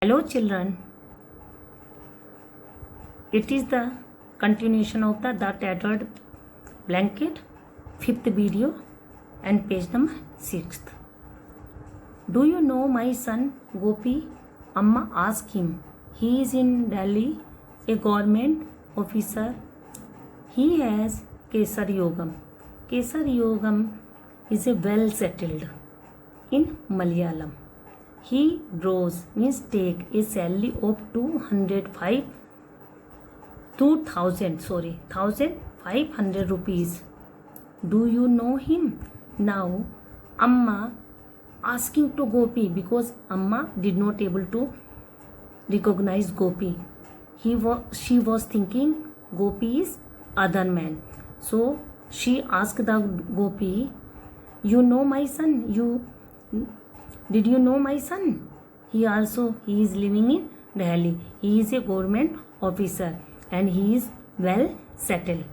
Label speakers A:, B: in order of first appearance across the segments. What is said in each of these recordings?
A: Hello children, it is the continuation of the Tattered Blanket, 5th video and page number 6th. Do you know my son Gopi? Amma asked him. He is in Delhi, a government officer. He has Kesar Yogam. Kesar Yogam is a well settled in Malayalam. He draws means take a salary of 1500 rupees. Do you know him? Now Amma asking to Gopi because Amma did not able to recognize Gopi. She was thinking Gopi is other man. So she asked the Gopi, you know my son? Did you know my son? He is living in Delhi. He is a government officer and he is well settled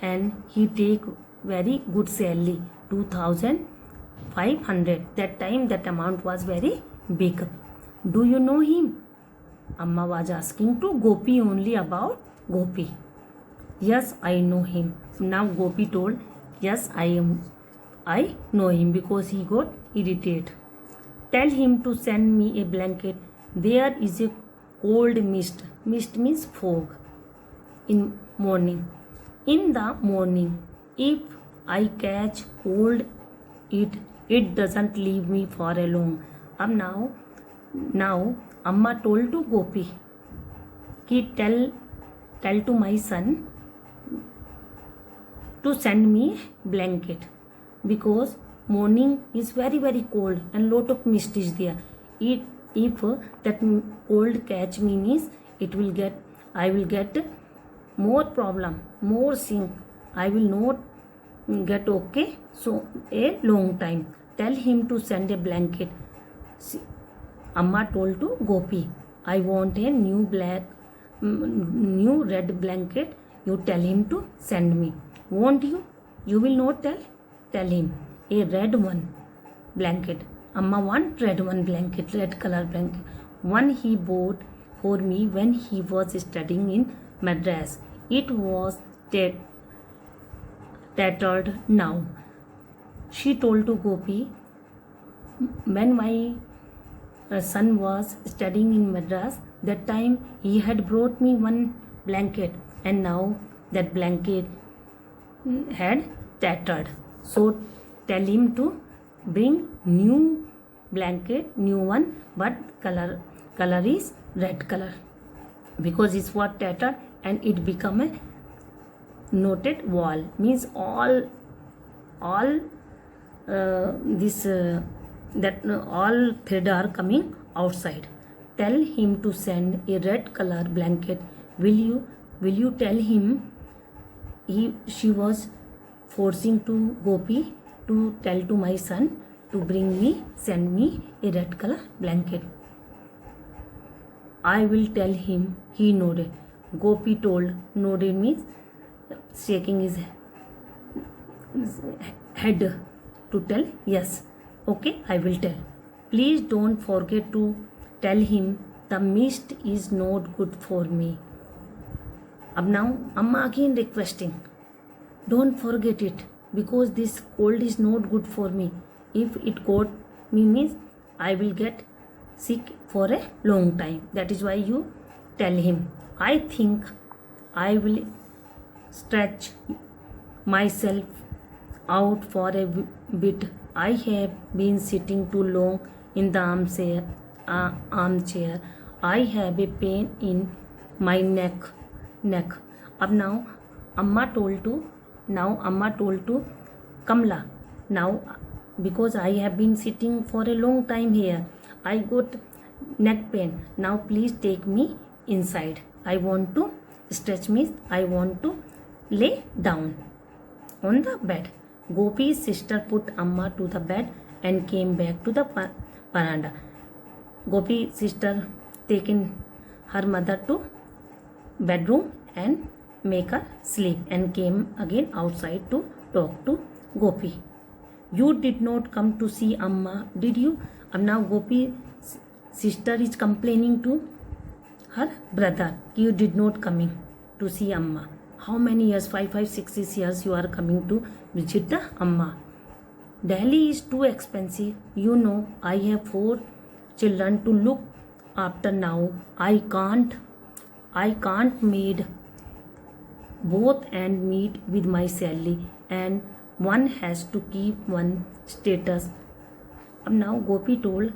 A: and he take very good salary 2500. That time that amount was very big. Do you know him? Amma was asking to Gopi only about Gopi. Yes, I know him. Now Gopi told, yes, I know him because he got irritated. Tell him to send me a blanket. There is a cold mist. Mist means fog. In morning. In the morning, if I catch cold, it doesn't leave me for a long. Now Amma told to Gopi, कि tell to my son to send me blanket because morning is very cold and lot of mist is there. If that cold catch me means I will get more problem, more sink. I will not get okay. So a long time. Tell him to send a blanket. Amma told to Gopi, I want a new red blanket. You tell him to send me. Won't you? You will not tell? Tell him. A red one blanket. Amma want red one blanket, red color blanket. One he bought for me when he was studying in Madras. It was tattered now. She told to Gopi, when my son was studying in Madras, that time he had brought me one blanket and now that blanket had tattered. So tell him to bring new blanket, new one, but color is red color because it's what tattered and it become a knotted wall. Means all thread are coming outside. Tell him to send a red color blanket. Will you tell him? She was forcing to Gopi to tell to my son to send me a red color blanket. I will tell him. He nodded. Gopi told. Nodded means shaking his head to tell. Yes, okay, I will tell. Please don't forget to tell him the mist is not good for me. Now Amma again requesting, don't forget it because this cold is not good for me. If it got me means I will get sick for a long time. That is why you tell him. I think I will stretch myself out for a bit. I have been sitting too long in the armchair. I have a pain in my neck. Now Amma told to Kamla. Now because I have been sitting for a long time here, I got neck pain. Now please take me inside. I want to stretch means I want to lay down on the bed. Gopi's sister put Amma to the bed and came back to the veranda. Gopi's sister taken her mother to bedroom and make her sleep and came again outside to talk to Gopi. You did not come to see Amma, did you? Now Gopi sister is complaining to her brother, you did not coming to see amma. How many years? 5, 5, 6 years you are coming to visit the amma. Delhi is too expensive. You know, I have 4 children to look after now. I can't made both and meet with my salary, and one has to keep one status. Now Gopi told,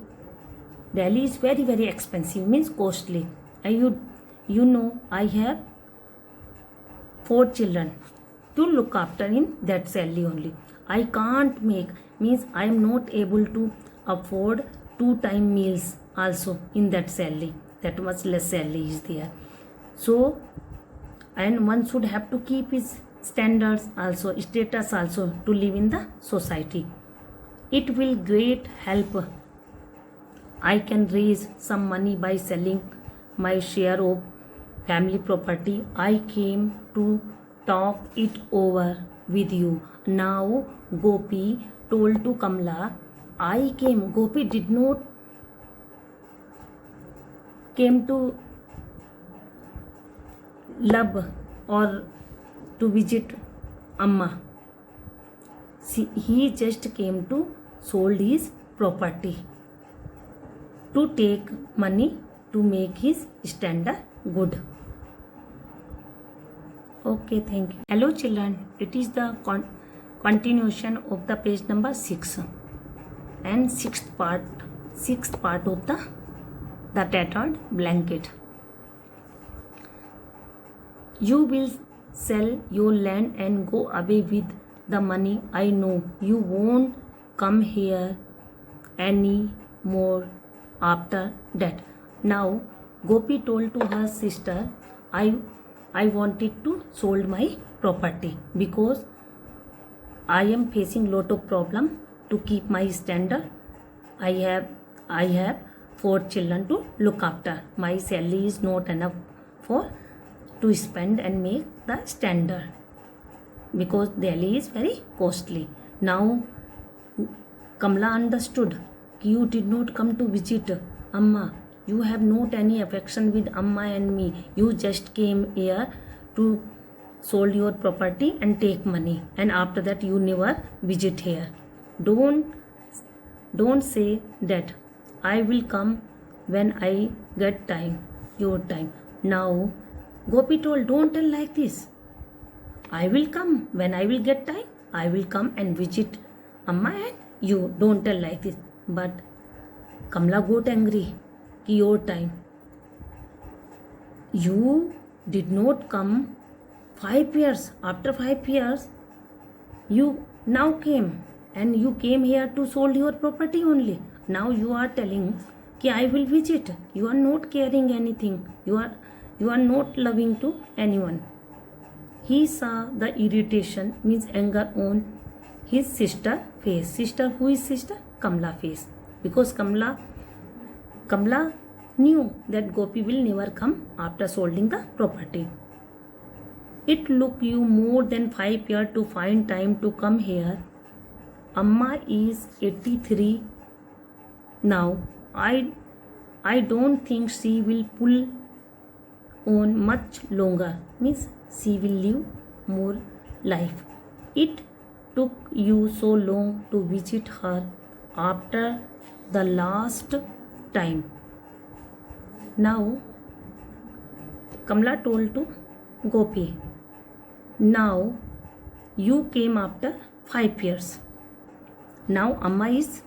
A: Delhi is very very expensive, means costly. And you know, I have 4 children to look after in that salary only. I can't make, means I am not able to afford 2 time meals also in that salary. That much less salary is there. So, and one should have to keep his standards also, status also, to live in the society. It will great help. I can raise some money by selling my share of family property. I came to talk it over with you. Now Gopi told to Kamla, I came. Gopi did not came to love or to visit Amma. See, he just came to sold his property to take money to make his standard good. Okay, thank you. Hello children, it is the continuation of the page number 6 and sixth part of the tattered blanket. You will sell your land and go away with the money. I know you won't come here any more after that. Now Gopi told to her sister, I wanted to sold my property because I am facing lot of problem to keep my standard. I have 4 children to look after. My salary is not enough for to spend and make the standard because Delhi is very costly. Now Kamla understood, you did not come to visit Amma. You have not any affection with Amma and me. You just came here to sold your property and take money, and after that you never visit here. Don't say that. I will come when I get time, your time. Now Gopi told, don't tell like this. I will come when I will get time. I will come and visit Amma and you. Don't tell like this. But Kamla got angry. Your time. You did not come 5 years. After 5 years, you now came, and you came here to sold your property only. Now you are telling कि I will visit. You are not caring anything. You are not loving to anyone. He saw the irritation, means anger, on his sister face. Sister, who is sister? Kamla face. Because Kamla knew that Gopi will never come after solding the property. It took you more than 5 years to find time to come here. Amma is 83 now. I don't think she will pull on much longer. Means she will live more life. It took you so long to visit her after the last time. Now Kamla told to Gopi, now you came after 5 years. Now Amma is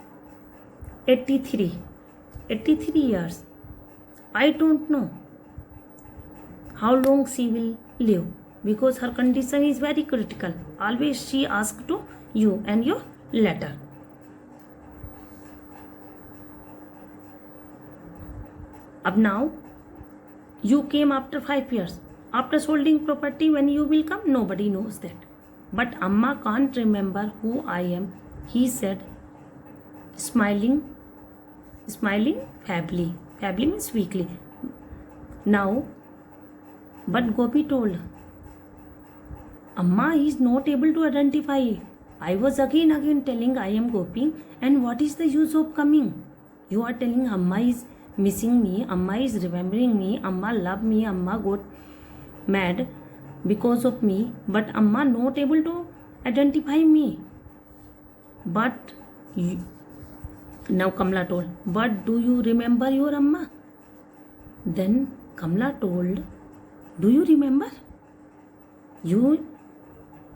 A: 83 years. I don't know how long she will live because her condition is very critical. Always she asks to you and your letter. Ab now you came after 5 years. After solding property, when you will come, nobody knows that. But Amma can't remember who I am, he said, smiling feebly. Feebly means weakly. Now, but Gopi told, Amma is not able to identify. I was again telling I am Gopi, and what is the use of coming? You are telling Amma is missing me, Amma is remembering me, Amma love me, Amma got mad because of me, but Amma not able to identify me. But now Kamla told, but do you remember your Amma? Then Kamla told, do you remember? You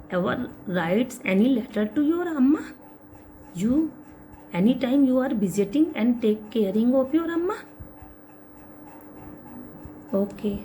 A: ever writes any letter to your Amma? You anytime you are visiting and take caring of your Amma? Okay.